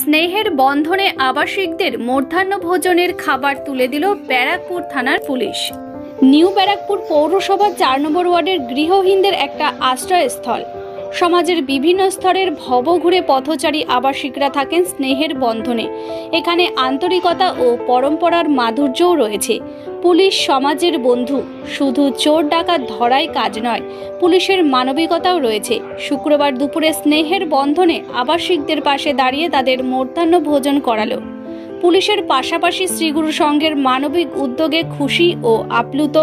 স্নেহের বন্ধনে আবাসিকদের মধ্যাহ্নভোজনের খাবার তুলে দিল ব্যারাকপুর থানার পুলিশ। নিউ ব্যারাকপুর পৌরসভা ৪ নম্বর ওয়ার্ডের গৃহহীনদের একটা আশ্রয়স্থল। সমাজের বিভিন্ন স্তরের ভবঘুরে পথচারী আবাসিকরা থাকেন স্নেহের বন্ধনে। এখানে আন্তরিকতা ও পরম্পরার মাধুর্যও রয়েছে। পুলিশ সমাজের বন্ধু, শুধু চোর ডাকাত ধরাই কাজ নয়, পুলিশের মানবিকতাও রয়েছে। শুক্রবার দুপুরে স্নেহের বন্ধনে আবাসিকদের পাশে দাঁড়িয়ে তাদের মধ্যাহ্ন ভোজন করালো। পুলিশের পাশাপাশি শ্রীগুরু সংঘের মানবিক উদ্যোগে খুশি ও আপ্লুত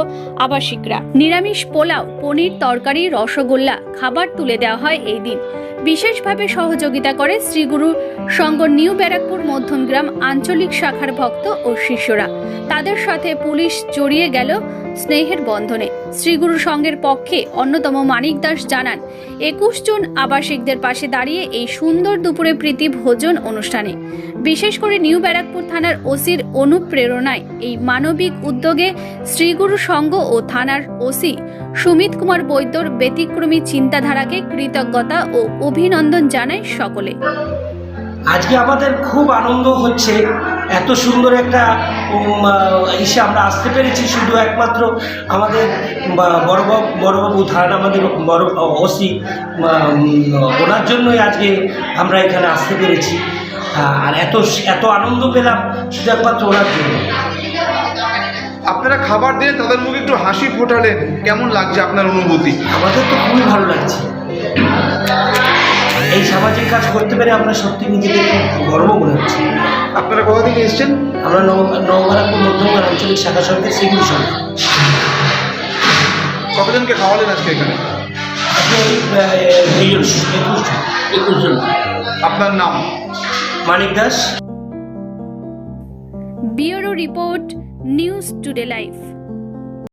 আবাসিকরা। নিরামিষ পোলাও, পনির তরকারি, রসগোল্লা খাবার তুলে দেওয়া হয় এই দিন। বিশেষভাবে সহযোগিতা করে শ্রীগুরু সংঘ নিউ ব্যারাকপুর মধ্যমগ্রাম আঞ্চলিক শাখার ভক্ত ও শিষ্যরা। তাদের সাথে পুলিশ জড়িয়ে গেল স্নেহের বন্ধনে। শ্রীগুরু সংঘের পক্ষে অন্যতম মানিক দাস জানান, 21 জন আবাসিকদের পাশে দাঁড়িয়ে এই সুন্দর দুপুরে প্রীতি ভোজন অনুষ্ঠানে, বিশেষ করে নিউ ব্যারাকপুর থানার ওসির অনুপ্রেরণায় এই মানবিক উদ্যোগে শ্রীগুরু সংঘ ও থানার ওসি সুমিত কুমার বৈদ্যর ব্যতিক্রমী চিন্তাধারাকে কৃতজ্ঞতা ও অভিনন্দন জানায় সকলে। আজকে আমাদের খুব আনন্দ হচ্ছে, এত সুন্দর একটা এসে আমরা আসতে পেরেছি শুধু একমাত্র আমাদের বড়বাবু থানা, আমাদের বড় ওসি, ওনার জন্যই আজকে আমরা এখানে আসতে পেরেছি। আর এত আনন্দ পেলাম শুধু একমাত্র ওনার জন্য। আপনারা খাবার দিয়ে তাদের মুখে একটু হাসি ফোটালেন, কেমন লাগছে আপনার অনুভূতি? আমাদের তো খুবই ভালো লাগছে। এই সামাজিক কাজ করতে পেরে আমরা সত্যি নিজেদেরকে গর্ব মনে হচ্ছে। আপনারা কোথা থেকে এসেছেন? আমরা নববারাকপুর মধ্যমগ্রাম আঞ্চলিক শাখা সরকার শ্রীগুরু সংঘ। কতজনকে খাওয়ালেন আজকে এখানে? আপনি 21 জন। আপনার নাম? Manik Das. Bureau report, news today live.